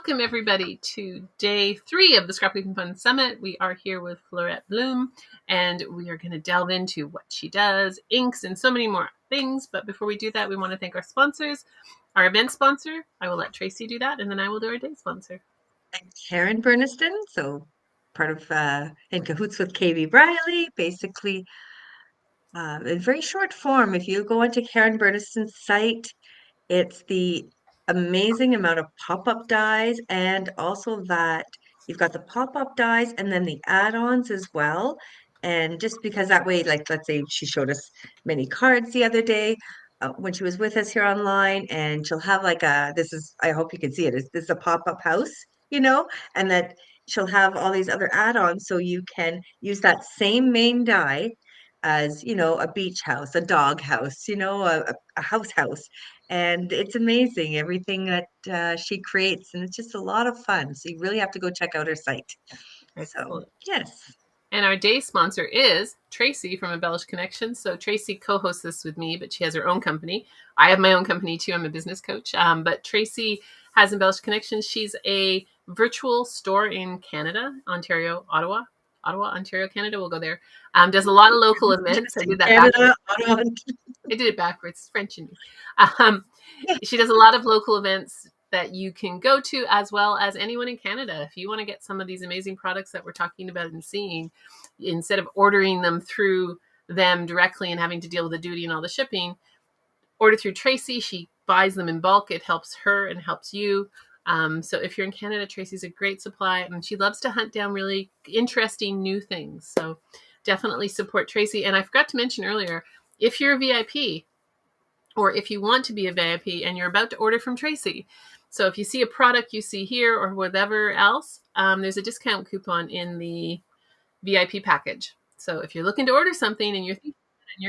Welcome everybody to day 3 of the Scrapbooking Fun Summit. We are here with Fleurette Bloom, and we are going to delve into what she does, inks, and so many more things. But before we do that, we want to thank our sponsors. Our event sponsor, I will let Tracy do that, and then I will do our day sponsor. I'm Karen Burniston, so part of in cahoots with KB Briley. Basically, in very short form, if you go onto Karen Burniston's site, it's the amazing amount of pop-up dies, and also that you've got the pop-up dies and then the add-ons as well. And just because that way, like let's say she showed us many cards the other day when she was with us here online, and she'll have like I hope you can see it, this is a pop-up house, and that she'll have all these other add-ons so you can use that same main die as, a beach house, a dog house, a house. And it's amazing everything that she creates, and it's just a lot of fun. So you really have to go check out her site. So, Excellent. yes. And our day sponsor is Tracy from Embellish Connections. So Tracy co-hosts this with me, but she has her own company. I have my own company too. I'm a business coach. But Tracy has Embellish Connections. She's a virtual store in Canada, Ontario, Ottawa, Ontario, Canada. We'll go there. Does a lot of local events. I did that Canada, backwards. Ottawa. I did it backwards. French in me. She does a lot of local events that you can go to, as well as anyone in Canada. If you want to get some of these amazing products that we're talking about and seeing, instead of ordering them through them directly and having to deal with the duty and all the shipping, order through Tracy. She buys them in bulk. It helps her and helps you. So if you're in Canada, Tracy's a great supply, and she loves to hunt down really interesting new things. So definitely support Tracy. And I forgot to mention earlier, if you're a VIP, or if you want to be a VIP and you're about to order from Tracy, so if you see a product you see here or whatever else, there's a discount coupon in the VIP package. So if you're looking to order something and you're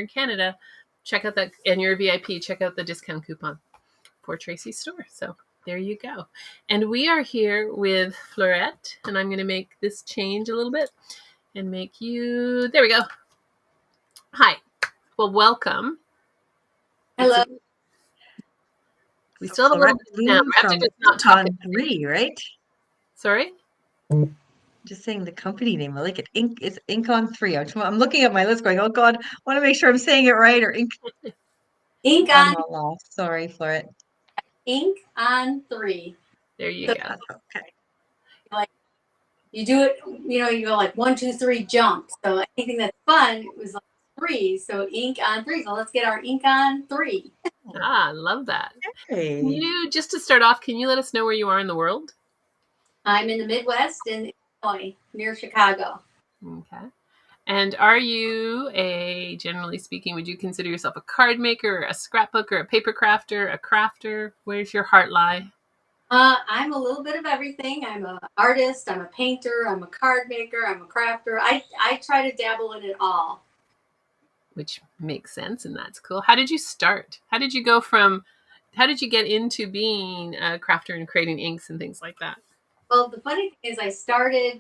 in Canada, check out that, and you're a VIP, check out the discount coupon for Tracy's store. So there you go. And we are here with Floret, and I'm going to make this change a little bit and make you, there we go. Hi. Well, welcome. Hello. We still have a little bit down. We have to just not talk on 3, right? Sorry? Just saying the company name. I like it. It's Ink on 3. I'm looking at my list going, oh God, I want to make sure I'm saying it right. Or Ink. Ink on. Sorry, Floret. Ink on 3. There you go. Okay. Like you do it, you go like 1, 2, 3, jump. So anything that's fun was like 3. So ink on 3. So let's get our ink on 3. I love that. Hey. Can you, just to start off, can you let us know where you are in the world? I'm in the Midwest in Illinois, near Chicago. Okay. And are you generally speaking, would you consider yourself a card maker, a scrapbooker, a paper crafter, a crafter? Where's your heart lie? I'm a little bit of everything. I'm an artist, I'm a painter, I'm a card maker, I'm a crafter. I try to dabble in it all. Which makes sense, and that's cool. How did you start? How did you get into being a crafter and creating inks and things like that? Well, the funny thing is I started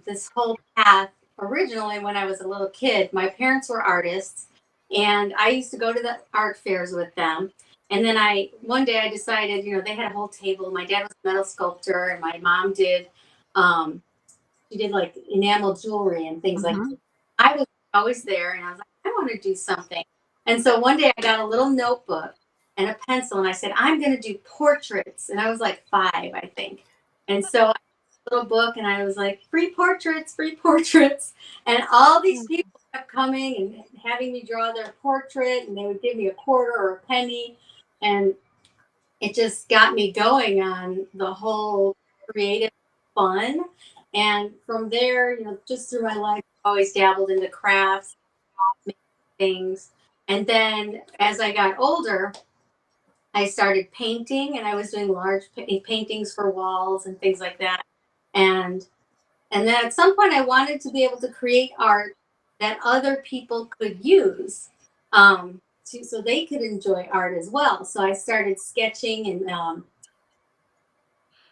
this whole path originally when I was a little kid. My parents were artists, and I used to go to the art fairs with them. And then one day I decided, they had a whole table. My dad was a metal sculptor, and my mom did, she did like enamel jewelry and things like that. I was always there, and I was like, I want to do something. And so one day I got a little notebook and a pencil, and I said, I'm going to do portraits. And I was like 5, I think. And so I had a little book, and I was like, free portraits. And all these people kept coming and having me draw their portrait, and they would give me a quarter or a penny. And it just got me going on the whole creative fun. And from there, just through my life, I always dabbled into crafts, things. And then as I got older, I started painting, and I was doing large paintings for walls and things like that. And then at some point I wanted to be able to create art that other people could use, so they could enjoy art as well. So I started sketching and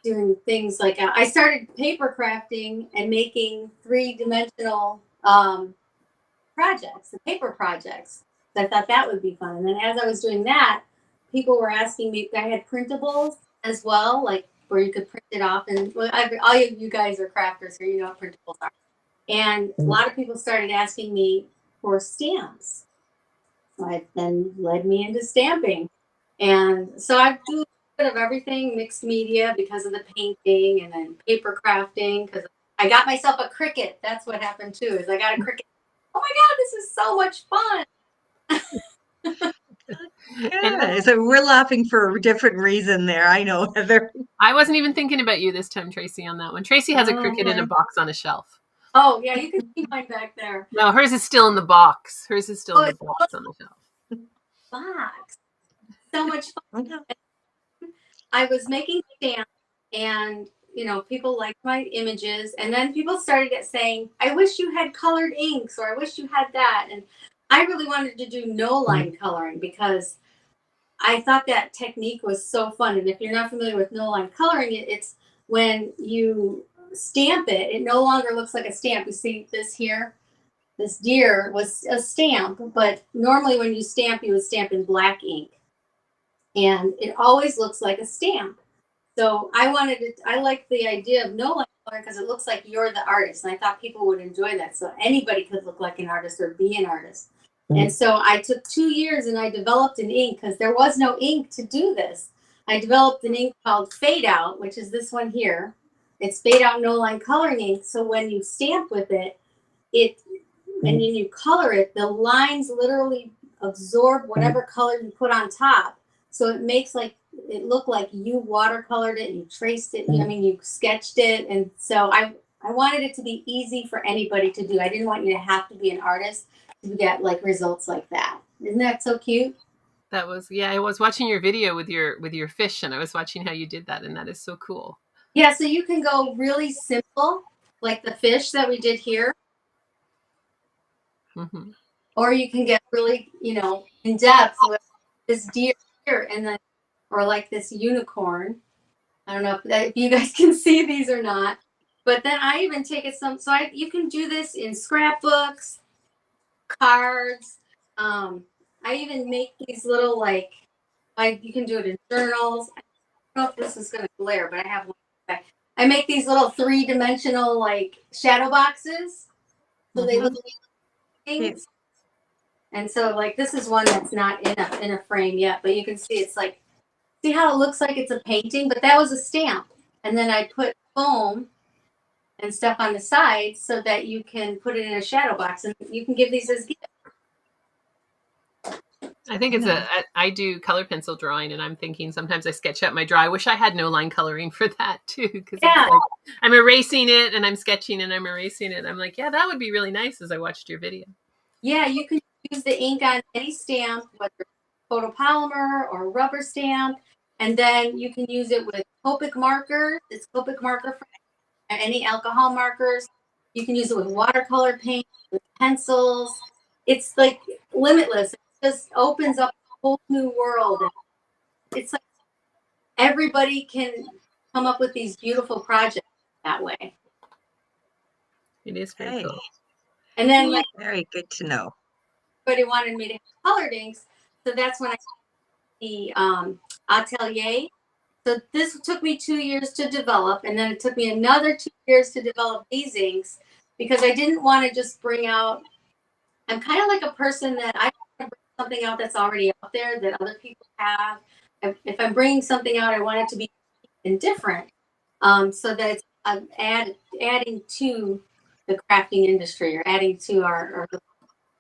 doing things like I started paper crafting and making 3-dimensional projects, the paper projects. So I thought that would be fun. And then as I was doing that, people were asking me, I had printables as well, like where you could print it off. And well, all of you guys are crafters, so you know what printables are. And a lot of people started asking me for stamps. So it then led me into stamping. And so I do a bit of everything, mixed media because of the painting, and then paper crafting because I got myself a Cricut. That's what happened too, is I got a Cricut. Oh my God, this is so much fun. Yeah, so we're laughing for a different reason there. I know, Heather. I wasn't even thinking about you this time, Tracy, on that one. Tracy has a Cricut in a box on a shelf. Oh, yeah, you can see mine back there. No, hers is still in the box. Hers is still in the box on the shelf. Box. So much fun. I was making stamps, and you know, people liked my images, and then people started saying, I wish you had colored inks, or I wish you had that. And I really wanted to do no line coloring because I thought that technique was so fun. And if you're not familiar with no line coloring, it's when you stamp it, it no longer looks like a stamp. You see this here? This deer was a stamp, but normally when you stamp, you would stamp in black ink. And it always looks like a stamp. So I like the idea of no line coloring because it looks like you're the artist. And I thought people would enjoy that. So anybody could look like an artist or be an artist. And so I took 2 years and I developed an ink because there was no ink to do this. I developed an ink called Fade Out, which is this one here. It's Fade Out No Line Coloring ink. So when you stamp with it, and then you color it, the lines literally absorb whatever color you put on top. So it makes it look like you watercolored it and you traced it. I mean, you sketched it. And so I wanted it to be easy for anybody to do. I didn't want you to have to be an artist to get results like that. Isn't that so cute? That was, I was watching your video with your fish, and I was watching how you did that, and that is so cool. Yeah, so you can go really simple, like the fish that we did here. Mm-hmm. Or you can get really, in depth with this deer here, and then, or like this unicorn. I don't know if you guys can see these or not, but then I even take it you can do this in scrapbooks, cards. I even make these little you can do it in journals. I don't know if this is going to glare, but I have one. I make these little 3-dimensional shadow boxes, so they look like things. And so this is one that's not in a frame yet, but you can see it's see how it looks like it's a painting, but that was a stamp. And then I put foam and stuff on the sides so that you can put it in a shadow box, and you can give these as gifts. I think I do color pencil drawing, and I'm thinking sometimes I sketch out my draw. I wish I had no line coloring for that too, because I'm erasing it and I'm sketching and I'm erasing it. I'm like, yeah, that would be really nice as I watched your video. Yeah, you can use the ink on any stamp, whether it's photopolymer or rubber stamp, and then you can use it with Copic markers. It's Copic marker for any alcohol markers. You can use it with watercolor paint, with pencils. It's limitless. It just opens up a whole new world. It's everybody can come up with these beautiful projects that way. It is very cool. And then very good to know. Everybody wanted me to have colored inks, so that's when I the atelier. So this took me 2 years to develop, and then it took me another 2 years to develop these inks because I didn't want to just bring out. I'm kind of like a person that I want to bring something out that's already out there that other people have. If I'm bringing something out, I want it to be different, so that it's adding to the crafting industry, or adding to our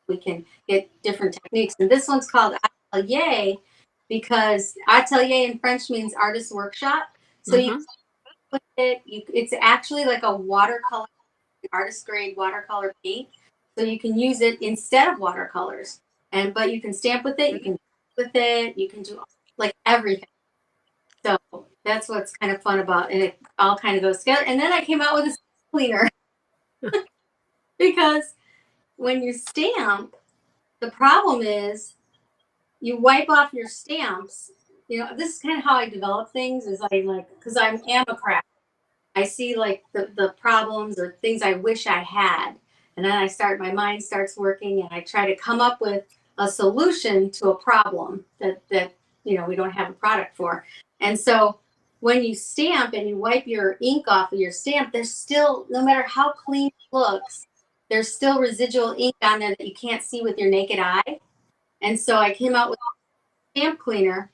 we can get different techniques. And this one's called atelier because atelier in French means artist workshop. So you put it's actually like a watercolor, artist grade watercolor paint. So you can use it instead of watercolors, but you can stamp with it, you can with it, you can do everything. So that's what's kind of fun about it. And it all kind of goes together. And then I came out with a cleaner because when you stamp, the problem is you wipe off your stamps. This is kind of how I develop things, is because I am a crafter. I see the problems or things I wish I had. And then my mind starts working, and I try to come up with a solution to a problem that we don't have a product for. And so when you stamp and you wipe your ink off of your stamp, there's still, no matter how clean it looks, there's still residual ink on there that you can't see with your naked eye. And so I came out with a stamp cleaner.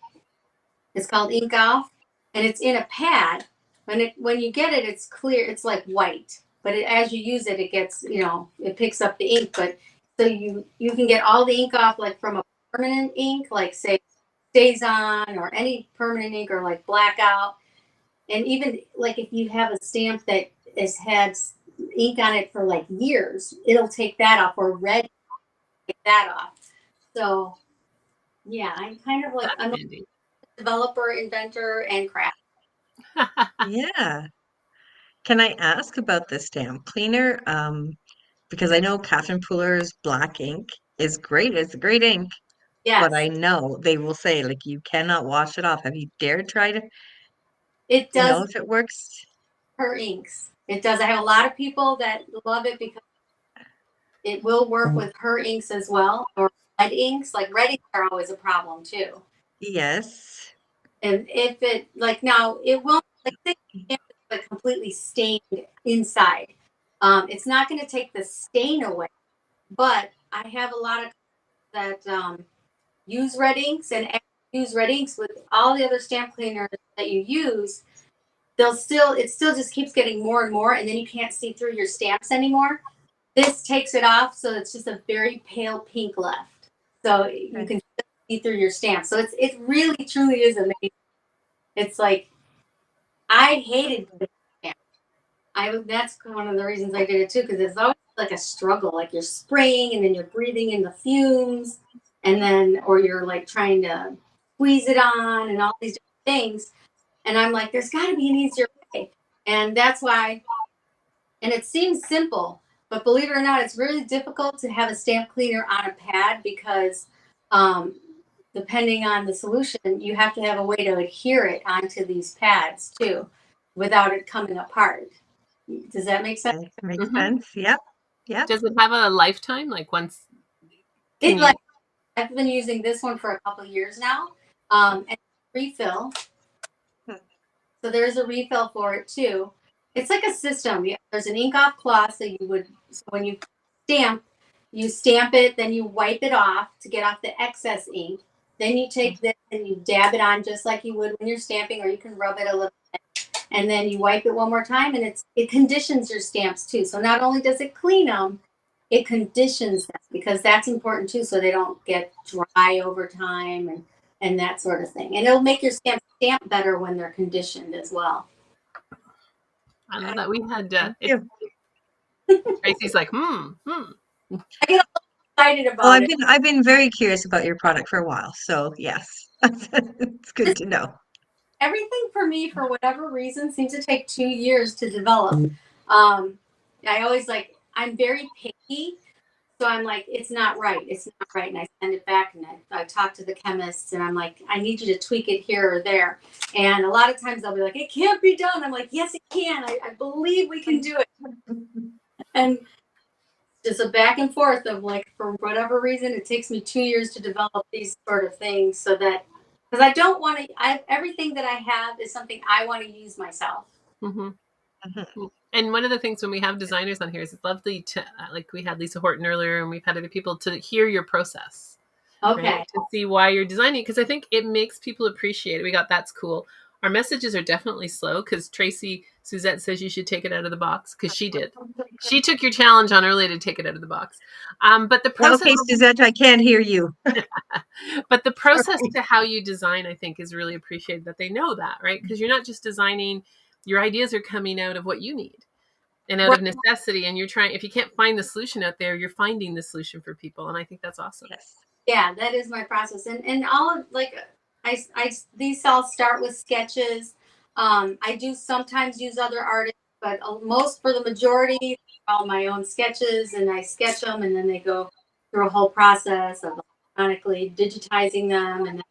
It's called Ink Off, and it's in a pad. When you get it, it's clear. It's like white, but as you use it, it gets, it picks up the ink. But so you can get all the ink off, like from a permanent ink, like say StazOn or any permanent ink, or like Blackout. And even like if you have a stamp that has had ink on it for like years, it'll take that off, or red, take that off. So yeah, I'm kind of like, I'm a developer, inventor, and craft. Yeah. Can I ask about the stamp cleaner? Because I know Catherine Pooler's black ink is great. It's a great ink, but I Yes, know they will say like you cannot wash it off. Have you dared try to it does know if it works? her inks. It does. I have a lot of people that love it because it will work with her inks as well, or red inks. Like red inks are always a problem too. Yes. And if it, like, now it won't, like say it's like completely stained inside. It's not going to take the stain away. But I have a lot of that use red inks, and use red inks with all the other stamp cleaners that you use. It still just keeps getting more and more, and then you can't see through your stamps anymore. This takes it off, so it's just a very pale pink left. So you can see through your stamps. So it really truly is amazing. It's like, I hated stamps. That's one of the reasons I did it too, because it's always like a struggle. Like you're spraying and then you're breathing in the fumes, and then, or you're like trying to squeeze it on and all these different things. And I'm like, there's got to be an easier way. And that's why, and it seems simple, but believe it or not, it's really difficult to have a stamp cleaner on a pad because depending on the solution, you have to have a way to adhere it onto these pads too, without it coming apart. Does that make sense? That makes sense. Yep. Yep. Does it have a lifetime? Like once? I've been using this one for a couple of years now, and refill. So there's a refill for it too. It's like a system. There's an ink off cloth, so when you stamp it, then you wipe it off to get off the excess ink. Then you take this and you dab it on just like you would when you're stamping, or you can rub it a little bit, and then you wipe it one more time, and it conditions your stamps too. So not only does it clean them, it conditions them, because that's important too, so they don't get dry over time and that sort of thing. And it'll make your stamp better when they're conditioned as well. I love that. We had Tracy's like, I get excited about Well, it. I've been very curious about your product for a while, so yes, it's good to know. Everything for me, for whatever reason, seems to take 2 years to develop. I'm very picky. So I'm like, it's not right. It's not right. And I send it back, and I talk to the chemists, and I'm like, I need you to tweak it here or there. And a lot of times they'll be like, it can't be done. I'm like, yes, it can. I believe we can do it. And just a back and forth of like, for whatever reason, it takes me 2 years to develop these sort of things, so that, because I don't want to, everything that I have is something I want to use myself. Mm-hmm. Mm-hmm. And one of the things when we have designers on here is it's lovely to, like we had Lisa Horton earlier, and we've had other people, to hear your process. Okay. Right? To see why you're designing, because I think it makes people appreciate it. We got That's Cool. Our messages are definitely slow, because Tracy Suzette says you should take it out of the box, because she did. She took your challenge on early to take it out of the box. But the process. Okay, Suzette, I can't hear you. But the process to how you design, I think, is really appreciated, that they know that, right? Because you're not just designing, your ideas are coming out of what you need and out of necessity. And you're trying, if you can't find the solution out there, you're finding the solution for people. And I think that's awesome. Yes. Yeah, that is my process. And all, like, these all start with sketches. I do sometimes use other artists, but for the majority, all my own sketches, and I sketch them, and then they go through a whole process of electronically digitizing them, and then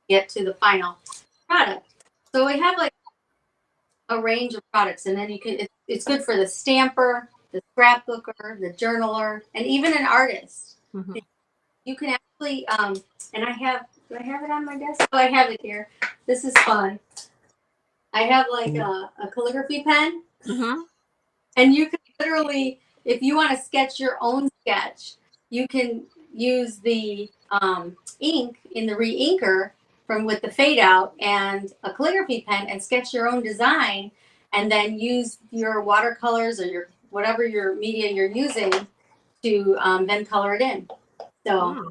get to the final product. So we have like a range of products, and then it's good for the stamper, the scrapbooker, the journaler, and even an artist. Mm-hmm. You can actually, and do I have it on my desk? Oh, I have it here. This is fun. I have like a calligraphy pen, Mm-hmm. and you can literally, if you want to sketch your own sketch, you can use the ink in the re-inker from with the fade out and a calligraphy pen and sketch your own design, and then use your watercolors or your whatever your media you're using to then color it in. So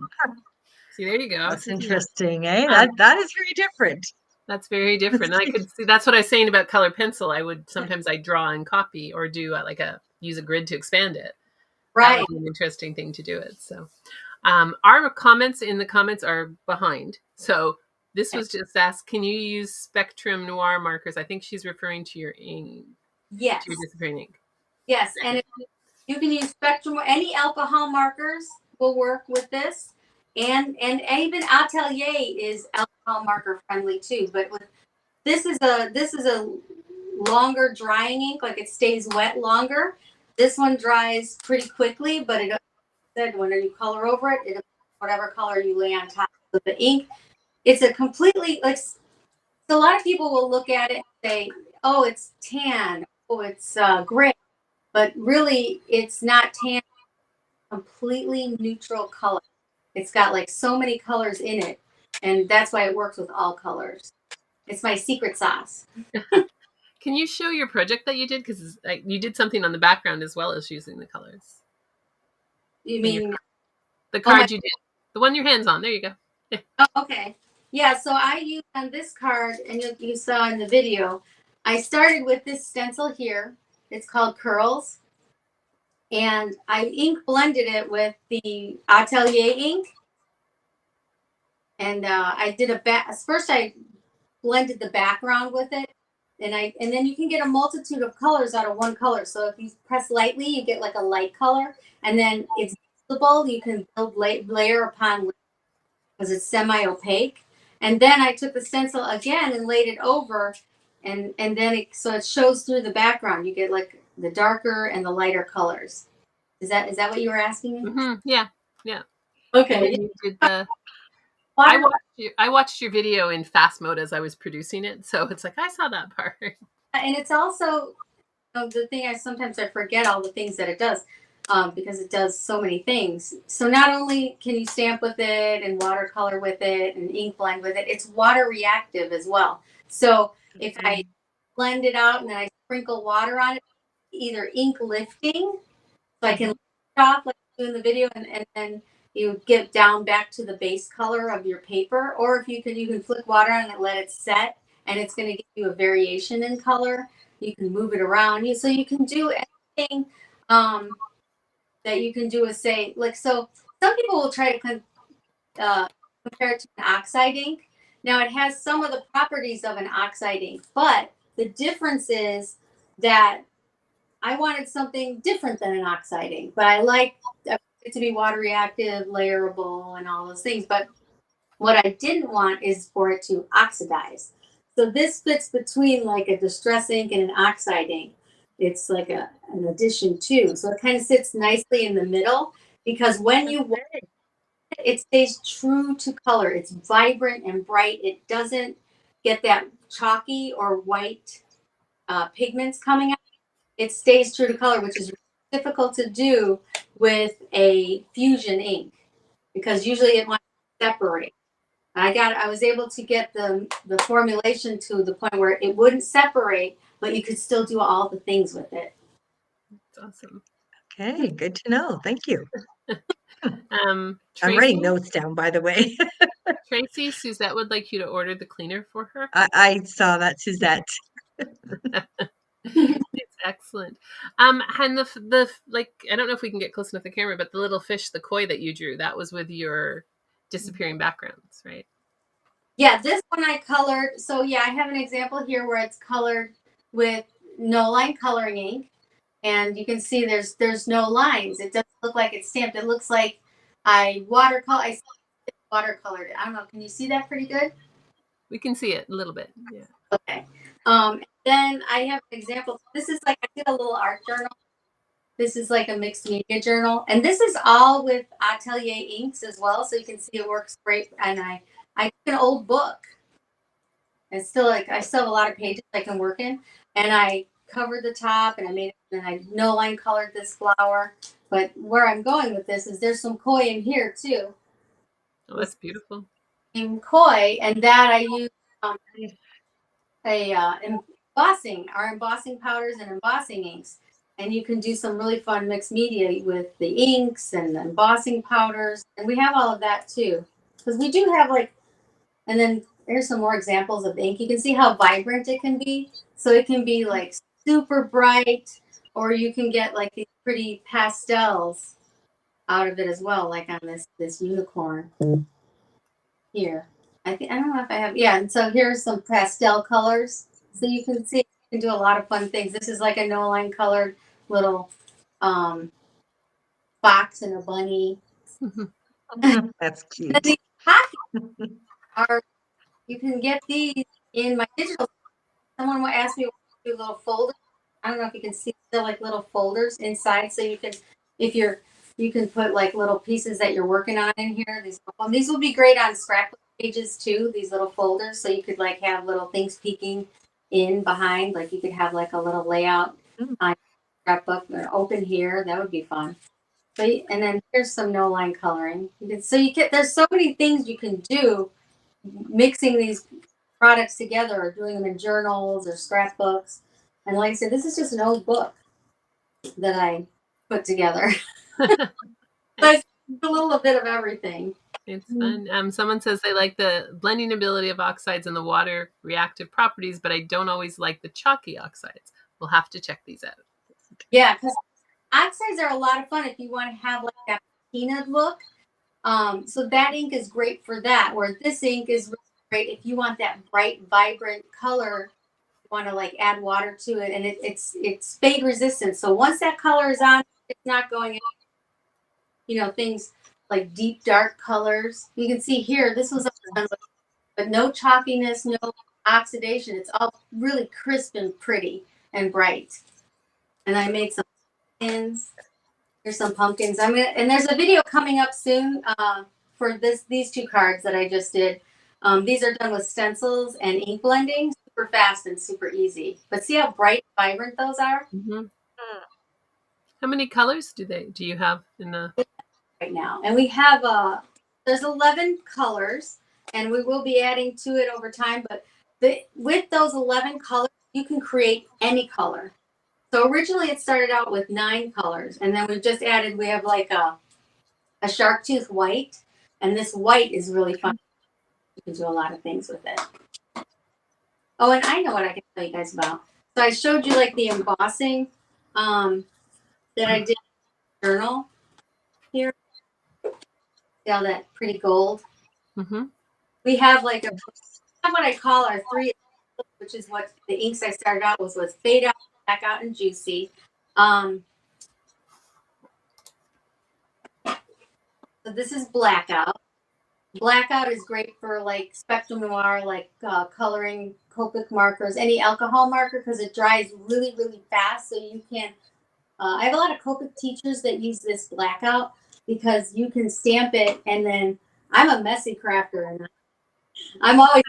See, there you go. That's interesting, eh? Um, That is very different. That's very different. And I could see that's what I was saying about color pencil. I would sometimes I draw and copy or do use a grid to expand it. That right. would be an interesting thing to do it. So our comments in the comments are behind. So this was just asked, can you use Spectrum Noir markers? I think she's referring to your ink. Yes. To your disappearing ink. Yes. And if you can use Spectrum, any alcohol markers will work with this. And even Atelier is alcohol marker friendly too. But with this is a longer drying ink, like it stays wet longer. This one dries pretty quickly, but it said when you color over it, it whatever color you lay on top of the ink. It's a completely like so a lot of people will look at it and say, oh, it's tan, oh, it's gray. But really it's not tan, completely neutral color. It's got like so many colors in it, and that's why it works with all colors. It's my secret sauce. Can you show your project that you did? Because you did something on the background as well as using the colors. You mean the card you did? The one your hand's on. There you go. Oh, okay. Yeah, so I used on this card, and you saw in the video, I started with this stencil here. It's called Curls. And I ink blended it with the Atelier ink. And I did first I blended the background with it. And then you can get a multitude of colors out of one color. So if you press lightly, you get like a light color. And then it's visible. You can build layer upon layer because it's semi-opaque. And then I took the stencil again and laid it over. And then so it shows through the background. You get like the darker and the lighter colors. Is that what you were asking me? Mm-hmm. Yeah. Okay. You did I watched your video in fast mode as I was producing it, so it's like I saw that part. And it's also the thing I sometimes forget all the things that it does because it does so many things. So not only can you stamp with it and watercolor with it and ink blend with it, it's water reactive as well. So if I blend it out and then I sprinkle water on it, either ink lifting, so I can lift it off like I do in the video, and then you get down back to the base color of your paper, or if you can flick water on it and let it set, and it's going to give you a variation in color. You can move it around. So you can do anything that you can do is say, like, so some people will try to compare it to an oxide ink. Now it has some of the properties of an oxide ink, but the difference is that I wanted something different than an oxide ink, but I like it to be water reactive, layerable, and all those things. But what I didn't want is for it to oxidize. So this fits between like a distress ink and an oxide ink. It's like an addition too. So it kind of sits nicely in the middle because when you wash it stays true to color. It's vibrant and bright. It doesn't get that chalky or white pigments coming out. It stays true to color, which is difficult to do with a fusion ink because usually it wants to separate. I was able to get the formulation to the point where it wouldn't separate, but you could still do all the things with it. That's awesome. Okay, good to know. Thank you. Tracy, I'm writing notes down, by the way. Tracy, Suzette would like you to order the cleaner for her. I saw that, Suzette. It's excellent. And the like, I don't know if we can get close enough to the camera, but the little fish, the koi that you drew, that was with your disappearing backgrounds, right? Yeah, this one I colored. So yeah, I have an example here where it's colored with no line coloring ink. And you can see there's no lines. It doesn't look like it's stamped. It looks like I watercolored it. I don't know. Can you see that pretty good? We can see it a little bit. Yeah. Okay. Then I have an example. This is like I did a little art journal. This is like a mixed media journal. And this is all with Atelier inks as well. So you can see it works great. And I took an old book It's still like I still have a lot of pages I can work in, and I covered the top and I made it, and I no line colored this flower. But where I'm going with this is there's some koi in here too. Oh, that's beautiful. In koi, and that I use our embossing powders and embossing inks. And you can do some really fun mixed media with the inks and the embossing powders. And we have all of that too. Because we do have like, and then here's some more examples of ink. You can see how vibrant it can be. So it can be like super bright, or you can get like these pretty pastels out of it as well, like on this unicorn here. I don't know if I have, yeah. And so here's some pastel colors. So you can see you can do a lot of fun things. This is like a no line colored little fox and a bunny. That's cute. And these pockets are, you can get these in my digital. Someone will ask me what to do little folders. I don't know if you can see, they're like little folders inside. So you can, you can put like little pieces that you're working on in here. These will be great on scrapbook pages too, these little folders. So you could like have little things peeking in behind. Like you could have like a little layout on scrapbook or open here. That would be fun. But, and then here's some no line coloring. There's so many things you can do mixing these products together or doing them in journals or scrapbooks. And like I said, this is just an old book that I put together. But a little bit of everything. It's fun. Someone says they like the blending ability of oxides and the water reactive properties, but I don't always like the chalky oxides. We'll have to check these out. Yeah, because oxides are a lot of fun if you want to have like that patina look. So that ink is great for that. Where this ink is really great if you want that bright, vibrant color. You want to like add water to it, and it's fade resistant. So once that color is on, it's not going in. You know, things like deep dark colors. You can see here, this was done with, but no chalkiness, no oxidation. It's all really crisp and pretty and bright. And I made some pins. Here's some pumpkins. And there's a video coming up soon for these two cards that I just did. These are done with stencils and ink blending, super fast and super easy. But see how bright, vibrant those are? Mm-hmm. How many colors do you have in the right now? And we have there's 11 colors, and we will be adding to it over time. But with those 11 colors, you can create any color. So originally it started out with 9 colors, and then we have like a shark tooth white, and this white is really fun. You can do a lot of things with it. Oh, and I know what I can tell you guys about. So I showed you like the embossing that I did in the journal here. See all that pretty gold? Mm-hmm. We have like what I call our 3, which is what the inks I started out with was Fade Out, Black Out, and Juicy. So this is Blackout. Blackout is great for like Spectrum Noir, like coloring Copic markers, any alcohol marker, because it dries really, really fast. So you can, I have a lot of Copic teachers that use this Blackout because you can stamp it, and then I'm a messy crafter, and I'm always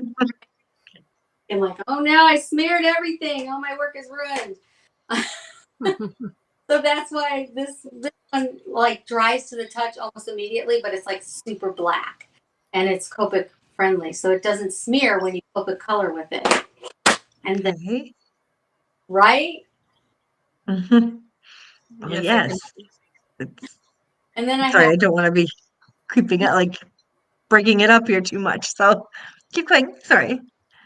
like, oh, now I smeared everything. Oh, my work is ruined. So that's why this one like dries to the touch almost immediately, but it's like super black, and it's Copic friendly, so it doesn't smear when you Copic color with it. And then, right? Mm-hmm. Oh, yes. And then I don't want to be creeping out, like breaking it up here too much. So keep going. Sorry.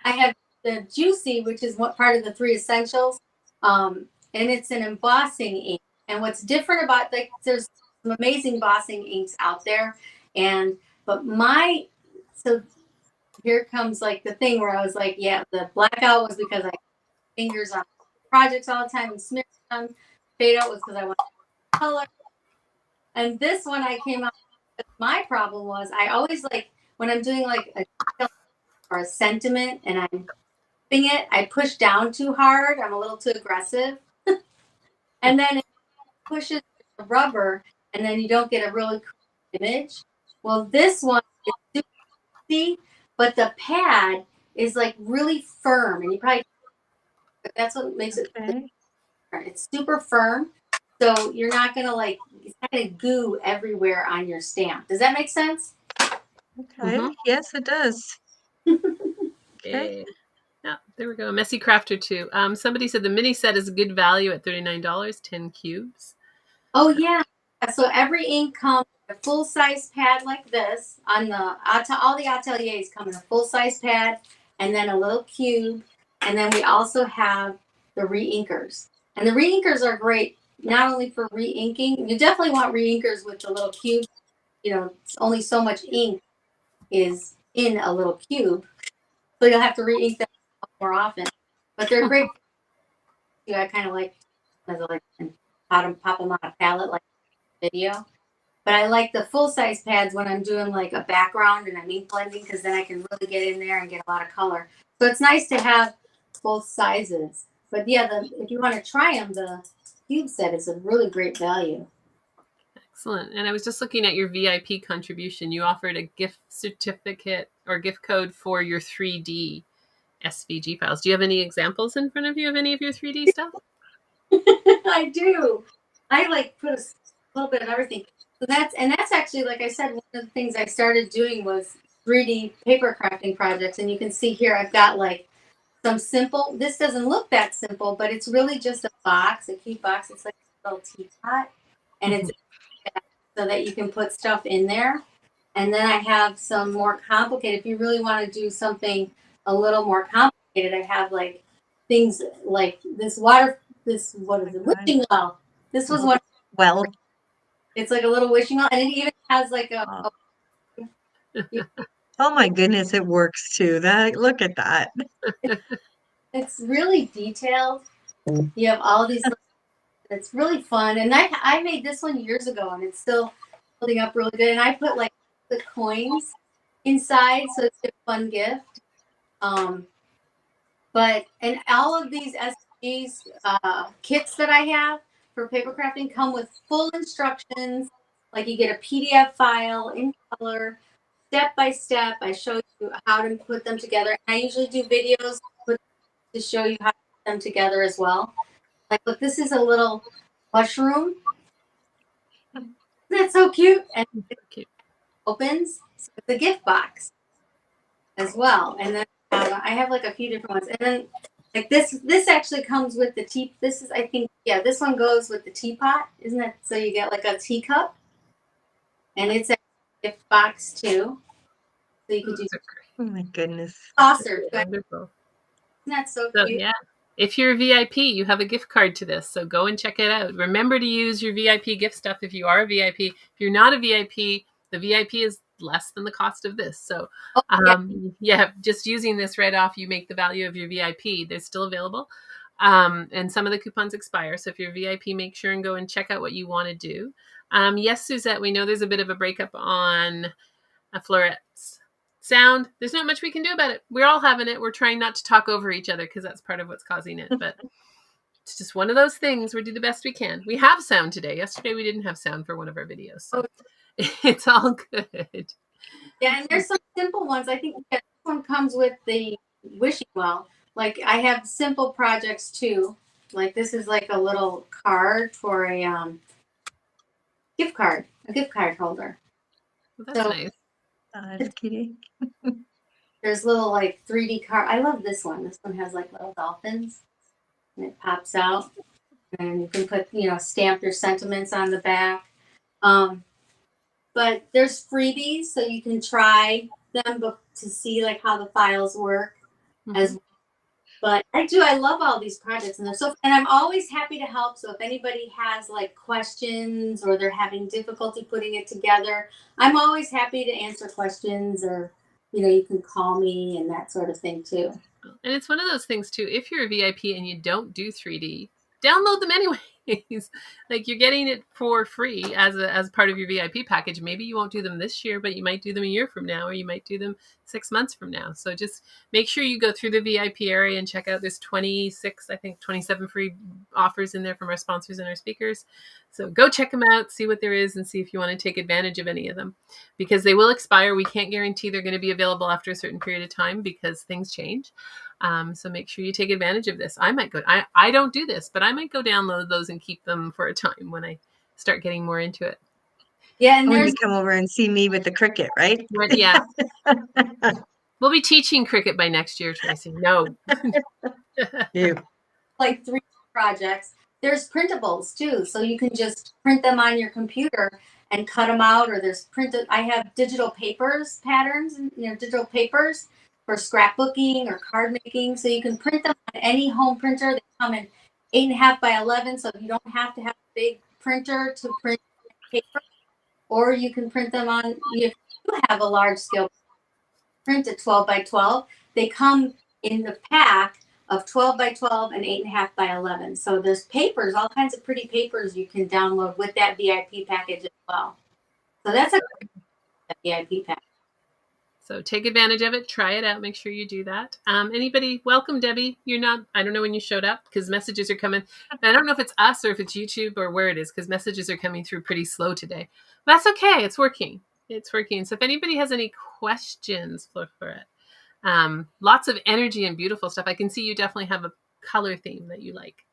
I have the Juicy, which is what part of the 3 essentials. And it's an embossing ink. And what's different about there's some amazing embossing inks out there. So here comes like the thing where I was like, yeah, the Blackout was because I had fingers on projects all the time and smeared them. Fade Out was because I wanted color. And this one I came out with, my problem was I always like when I'm doing like a or a sentiment and I'm flipping it, I push down too hard. I'm a little too aggressive. And then it pushes the rubber, and then you don't get a really cool image. Well, this one is super easy, but the pad is like really firm, and you probably, that's what makes it Okay. different. It's super firm, so you're not gonna like, it's not gonna goo everywhere on your stamp. Does that make sense? Okay. Yes, it does. Okay. Yeah. Yeah, there we go. A messy craft or two. Somebody said the mini set is a good value at $39, 10 cubes. Oh yeah. So every ink comes in a full size pad like this. On the all the ateliers come in a full size pad and then a little cube, and then we also have the re-inkers. And the re-inkers are great not only for re-inking. You definitely want re-inkers with the little cube. You know, it's only so much ink is in a little cube, so you'll have to re-ink them more often. But they're great. I kind of like as I like pop them on a palette like video. But I like the full size pads when I'm doing like a background and I'm ink blending, because then I can really get in there and get a lot of color. So it's nice to have both sizes. But yeah, if you want to try them, the cube set is a really great value. Excellent. And I was just looking at your VIP contribution. You offered a gift certificate or gift code for your 3D SVG files. Do you have any examples in front of you of any of your 3D stuff? I do. I like put a little bit of everything. So that's actually, like I said, one of the things I started doing was 3D paper crafting projects. And you can see here I've got like some simple, this doesn't look that simple, but it's really just a box, a cute box. It's like a little teapot, and it's so that you can put stuff in there. And then I have some more complicated, if you really want to do something a little more complicated, I have like things like this what is it, wishing well. This was one. Well, It's like a little wishing well, and it even has like oh my goodness, it works too. Look at that. it's really detailed. You have all these, it's really fun. And I made this one years ago, and it's still holding up really good. And I put like the coins inside, so it's a fun gift. But and all of these SVGs kits that I have for paper crafting come with full instructions. Like you get a PDF file in color, step by step. I show you how to put them together. And I usually do videos to show you how to put them together as well. Like, look, this is a little mushroom. Isn't that so cute? And it opens. So it's a gift box as well. And then I have like a few different ones. And then like this actually comes with the tea. This is, I think, yeah, this one goes with the teapot. Isn't it? So you get like a teacup. And it's a gift box too. So you can do. Oh my goodness. Saucer. Wonderful. Isn't that so cute? Yeah. If you're a VIP, you have a gift card to this, so go and check it out. Remember to use your VIP gift stuff if you are a VIP. If you're not a VIP, the VIP is less than the cost of this. So, yeah, just using this right off, you make the value of your VIP. They're still available. And some of the coupons expire. So if you're a VIP, make sure and go and check out what you want to do. Yes, Suzette, we know there's a bit of a breakup on Fleurette's sound. There's not much we can do about it. We're all having it. We're trying not to talk over each other because that's part of what's causing it. But it's just one of those things. We do the best we can. We have sound today. Yesterday we didn't have sound for one of our videos. So it's all good. Yeah, and there's some simple ones. I think this one comes with the wishing well. Like I have simple projects too. Like this is like a little card for a gift card holder. Well, that's nice. That's cute. There's little like 3D card. I love this one. This one has like little dolphins, and it pops out, and you can put, stamp your sentiments on the back. But there's freebies, so you can try them to see like how the files work as well. But I love all these projects, and and I'm always happy to help. So if anybody has like questions or they're having difficulty putting it together, I'm always happy to answer questions, or you can call me and that sort of thing too. And it's one of those things too. If you're a VIP and you don't do 3D, download them anyway. Like you're getting it for free as part of your VIP package. Maybe you won't do them this year, but you might do them a year from now, or you might do them 6 months from now. So just make sure you go through the VIP area and check out. There's 26, I think 27 free offers in there from our sponsors and our speakers. So go check them out, see what there is, and see if you want to take advantage of any of them, because they will expire. We can't guarantee they're going to be available after a certain period of time because things change. So make sure you take advantage of this. I might go, I don't do this, but I might go download those and keep them for a time when I start getting more into it. Yeah, and When there's you come over and see me with the Cricut, right? Yeah. We'll be teaching Cricut by next year, Tracy. No. You. like 3 projects. There's printables too, so you can just print them on your computer and cut them out. Or there's printed. I have digital papers patterns, digital papers for scrapbooking or card making. So you can print them on any home printer. They come in 8.5 by 11, so you don't have to have a big printer to print paper. Or you can print them on. If you have a large scale print at 12 by 12, they come in the pack of 12 by 12 and 8.5 by 11. So there's papers, all kinds of pretty papers you can download with that VIP package as well. So that's a VIP package. So take advantage of it. Try it out. Make sure you do that. Anybody? Welcome, Debbie. You're not, I don't know when you showed up because messages are coming. I don't know if it's us or if it's YouTube or where it is because messages are coming through pretty slow today. But that's okay. It's working. It's working. So if anybody has any questions for it, lots of energy and beautiful stuff. I can see you definitely have a color theme that you like.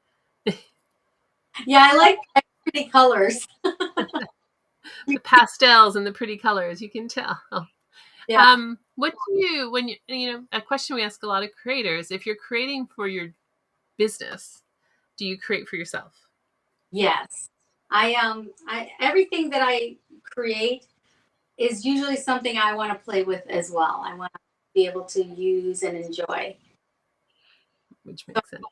Yeah, I like pretty colors. The pastels and the pretty colors, you can tell. Yeah. What do you, when you, a question we ask a lot of creators, if you're creating for your business, do you create for yourself? Yes. I everything that I create is usually something I want to play with as well. I want to be able to use and enjoy. Which makes sense.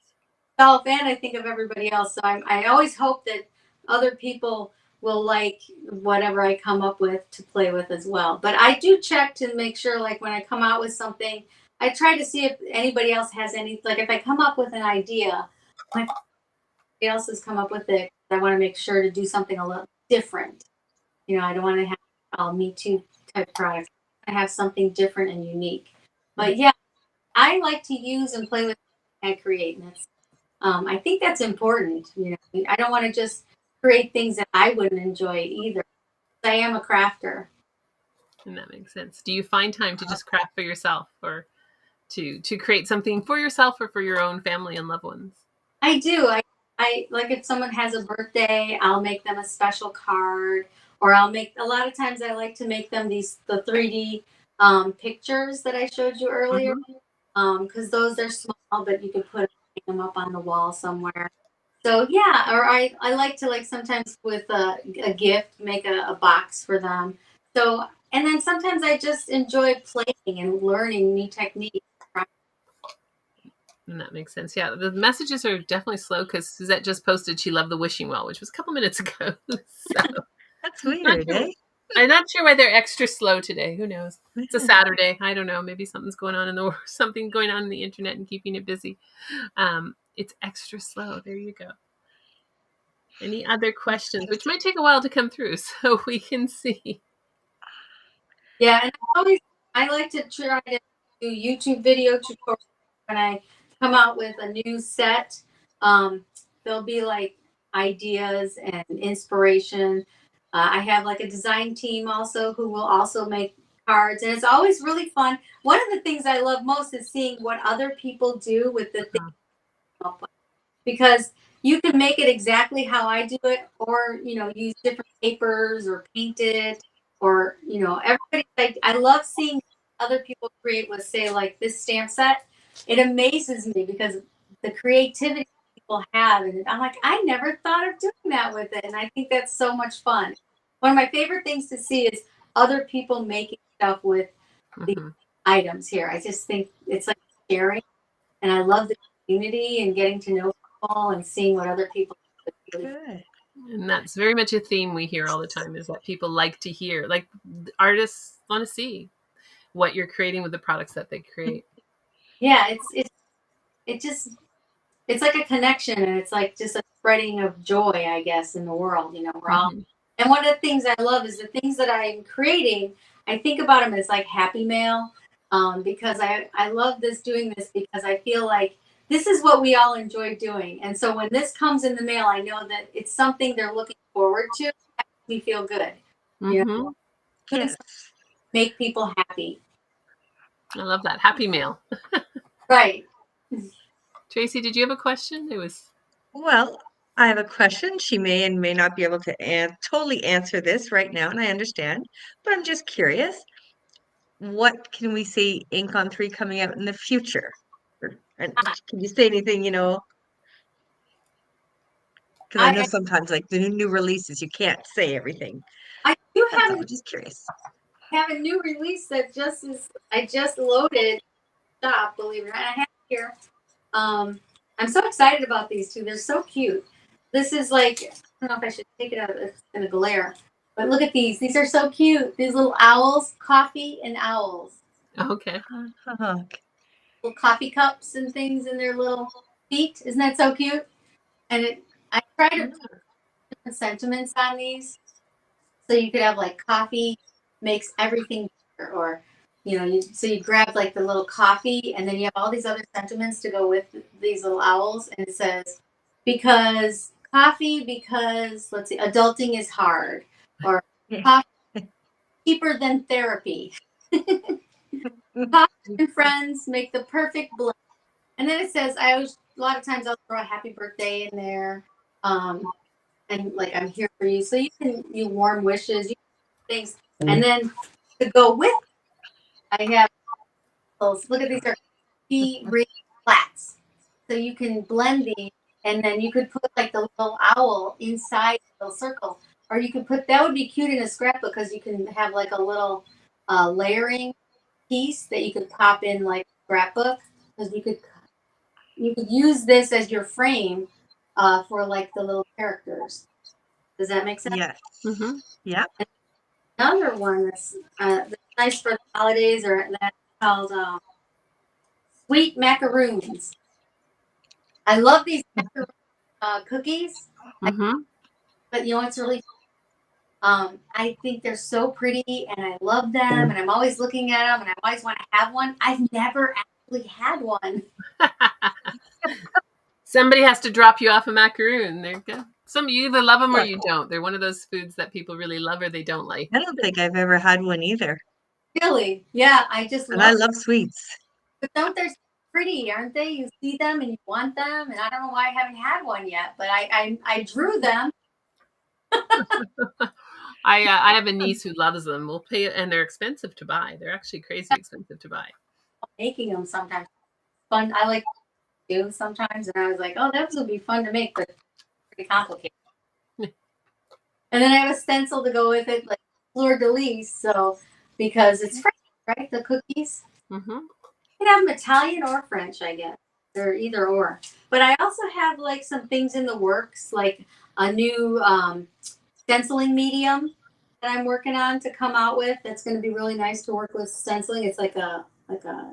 Self, and I think of everybody else. So I always hope that other people will like whatever I come up with to play with as well. But I do check to make sure, like when I come out with something, I try to see if anybody else has any, like if I come up with an idea, like somebody else has come up with it, I want to make sure to do something a little different. I don't want to have Me Too type products. I have something different and unique. But yeah, I like to use and play with and create. And I think that's important. I don't want to just create things that I wouldn't enjoy either. I am a crafter. And that makes sense. Do you find time to just craft for yourself or to create something for yourself or for your own family and loved ones? I do. I like if someone has a birthday, I'll make them a special card, or a lot of times I like to make them the 3D pictures that I showed you earlier. Because those are small, but you can put them up on the wall somewhere. So yeah, or I like to sometimes with a gift, make a box for them. So, and then sometimes I just enjoy playing and learning new techniques. And that makes sense. Yeah, the messages are definitely slow because Suzette just posted she loved the wishing well, which was a couple minutes ago. So That's weird, eh? I'm not sure why they're extra slow today. Who knows? It's a Saturday. I don't know. Maybe something's going on in the internet and keeping it busy. It's extra slow. There you go. Any other questions, which might take a while to come through so we can see. Yeah, and I like to try to do YouTube video tutorials when I come out with a new set. There'll be ideas and inspiration. I have a design team also who will also make cards, and it's always really fun. One of the things I love most is seeing what other people do with the things they come up with, because you can make it exactly how I do it, or use different papers or paint it, or everybody. I love seeing other people create with, say, this stamp set. It amazes me because the creativity people have, and I'm like, I never thought of doing that with it, and I think that's so much fun. One of my favorite things to see is other people making stuff with the items here. I just think it's sharing, and I love the community and getting to know people and seeing what other people do. Good. And that's very much a theme we hear all the time, is that people like to hear, artists want to see what you're creating with the products that they create. Yeah, it's like a connection, and it's just a spreading of joy, I guess, in the world. You know, we're all. Mm-hmm. And one of the things I love is the things that I'm creating. I think about them as like happy mail, because I love doing this because I feel like this is what we all enjoy doing. And so when this comes in the mail, I know that it's something they're looking forward to. It makes me feel good. You Mm-hmm. know, doing Yes. something to make people happy. I love that. Happy mail. Right. Tracy, did you have a question? Well, I have a question. She may and may not be able to totally answer this right now, and I understand, but I'm just curious. What can we see Ink on 3 coming out in the future? And can you say anything, because I know I sometimes like the new releases, you can't say everything. I do That's have all. I'm just curious. a new release that I just loaded shop, believe it or not. I have it here. I'm so excited about these two. They're so cute. This is like, I don't know if I should take it out. It's gonna glare. But look at these. These are so cute. These little owls, coffee and owls. Okay. Little coffee cups and things in their little feet. Isn't that so cute? And I try to put different sentiments on these. So you could have like coffee makes everything better, or so you grab like the little coffee, and then you have all these other sentiments to go with these little owls, and it says because let's see, adulting is hard, or coffee cheaper than therapy. Coffee and friends make the perfect blend. And then it says a lot of times I'll throw a happy birthday in there. And like I'm here for you. So you warm wishes, things. And then to go with I have look at these are key ring flats. So you can blend these, and then you could put like the little owl inside the little circle. Or you could that would be cute in a scrapbook because you can have like a little layering piece that you could pop in like a scrapbook, because you could use this as your frame for like the little characters. Does that make sense? Yes. Mm-hmm. Yeah. Another one that's nice for the holidays, or that's called sweet macaroons. I love these macaroon cookies, Mm-hmm. but it's really. I think they're so pretty, and I love them, and I'm always looking at them, and I always want to have one. I've never actually had one. Somebody has to drop you off a macaroon. There you go. Some you either love them or Yeah. you don't. They're one of those foods that people really love or they don't like. I don't think I've ever had one either. Really? Yeah, I just And I love them. love sweets. But don't they're pretty, aren't they? You see them and you want them, and I don't know why I haven't had one yet, but I drew them. I have a niece who loves them. We'll pay, and they're expensive to buy. They're actually crazy expensive to buy. Making them sometimes fun. I like to do sometimes, and I was like, oh, those would be fun to make, but pretty complicated. And then I have a stencil to go with it, like fleur de lis. So because it's French, right? The cookies. Mm-hmm. You can have them Italian or French, I guess, or either or. But I also have like some things in the works, like a new stenciling medium that I'm working on to come out with. That's going to be really nice to work with stenciling. It's like a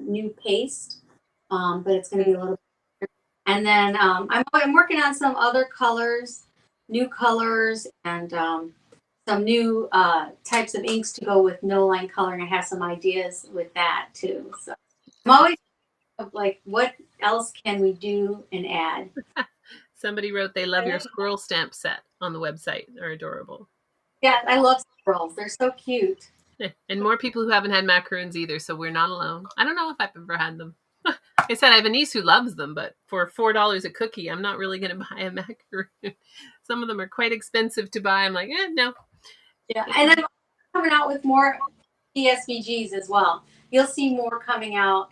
new paste, but it's going to be a little. And then I'm working on some other colors, new colors, and some new types of inks to go with no line coloring. I have some ideas with that too. So I'm always like, what else can we do and add? Somebody wrote they love your squirrel stamp set on the website. They're adorable. Yeah, I love squirrels. They're so cute. And more people who haven't had macaroons either, so we're not alone. I don't know if I've ever had them. Like I said, I have a niece who loves them, but for $4 a cookie, I'm not really going to buy a macaroon. Some of them are quite expensive to buy. I'm like, no. Yeah, and I'm coming out with more PSVGs as well. You'll see more coming out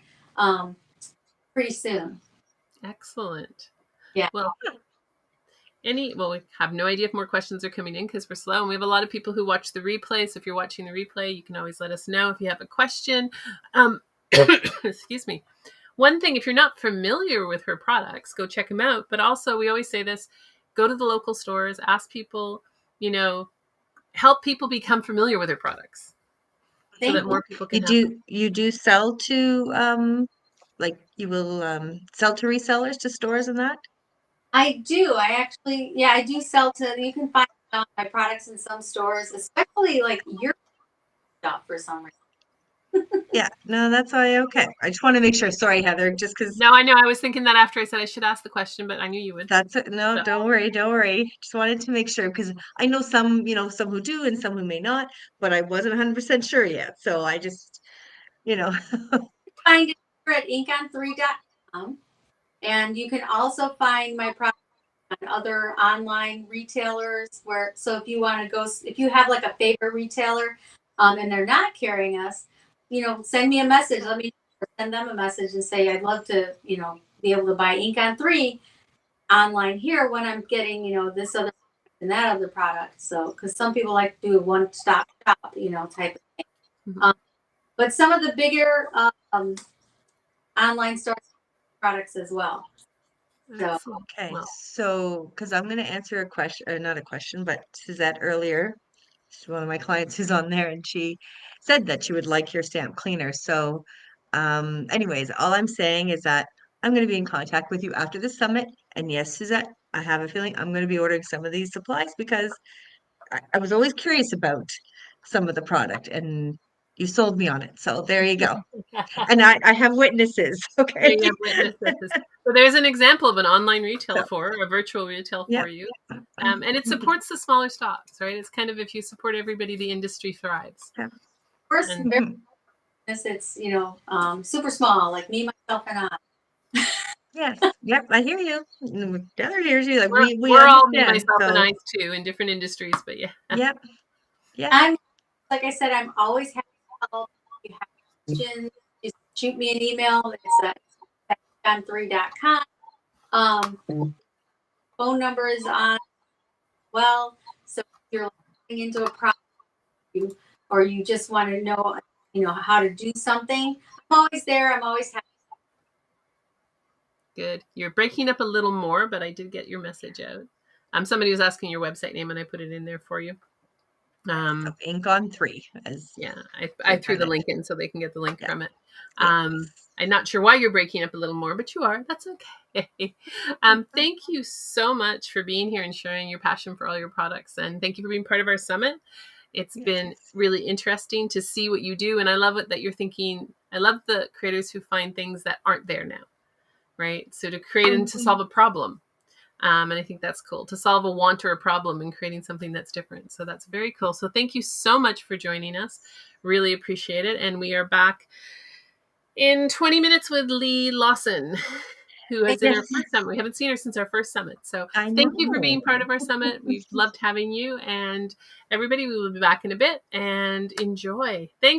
pretty soon. Excellent. Yeah. Well, we have no idea if more questions are coming in because we're slow, and we have a lot of people who watch the replay. So if you're watching the replay, you can always let us know if you have a question. Excuse me. One thing, if you're not familiar with her products, go check them out. But also, we always say this: go to the local stores, ask people, help people become familiar with her products, so that more people can. You do sell to like you will sell to resellers, to stores and that? I do. I do sell to, you can find my products in some stores, especially like your stuff for some reason. Yeah, no, that's all right. Okay. I just want to make sure. Sorry, Heather, just because No, I know. I was thinking that after I said I should ask the question, but I knew you would. that's it. No, So, don't worry, don't worry. Just wanted to make sure because I know some, some who do and some who may not, but I wasn't 100% sure yet. So I just, you know, Find it here at inkon3.com. And you can also find my products on other online retailers so if you want to go, if you have like a favorite retailer, and they're not carrying us, send me a message. Let me send them a message and say, I'd love to, be able to buy Ink on 3 online here when I'm getting, this other and that other product. So, because some people like to do a one-stop shop, type of thing. Mhm. But some of the bigger online store products as well. So, excellent. okay. Well, So, because I'm going to answer a question, not a question, but Suzette earlier, she's one of my clients who's on there, and she said that she would like your stamp cleaner. So, anyways, all I'm saying is that I'm going to be in contact with you after the summit. And yes, Suzette, I have a feeling I'm going to be ordering some of these supplies because I was always curious about some of the product, and you sold me on it. So there you go. And I have witnesses. there Okay. you have witnesses. So there's an example of an online retail So, for a virtual retail yeah. for you. And it supports the smaller stocks, right? It's kind of, if you support everybody, the industry thrives. Yeah. first, And it's super small, like me, myself, and I. Yes. Yep. I hear you. Heather hears you. Like we we're all me, understand. myself, and So I too in different industries, but yeah. yep. Yeah. I'm like I said, I'm always happy to help. If you have questions, just shoot me an email. It's at on3.com. Phone number is on well. So if you're looking into a product or you just want to know, how to do something, I'm always there. I'm always happy. Good. You're breaking up a little more, but I did get your message out. Somebody was asking your website name, and I put it in there for you. So Ink on 3 as Yeah, I threw the it. link in so they can get the link Yeah. from it. Yes. I'm not sure why you're breaking up a little more, but you are. That's okay. Thank you so much for being here and sharing your passion for all your products. And thank you for being part of our summit. It's been really interesting to see what you do. And I love it that you're thinking, I love the creators who find things that aren't there now, right? So to create and to solve a problem. And I think that's cool, to solve a want or a problem and creating something that's different. So that's very cool. So thank you so much for joining us. Really appreciate it. And we are back in 20 minutes with Lee Lawson, who is in our first summit. We haven't seen her since our first summit. So thank you for being part of our summit. We've loved having you. And everybody, we will be back in a bit, and enjoy. Thanks.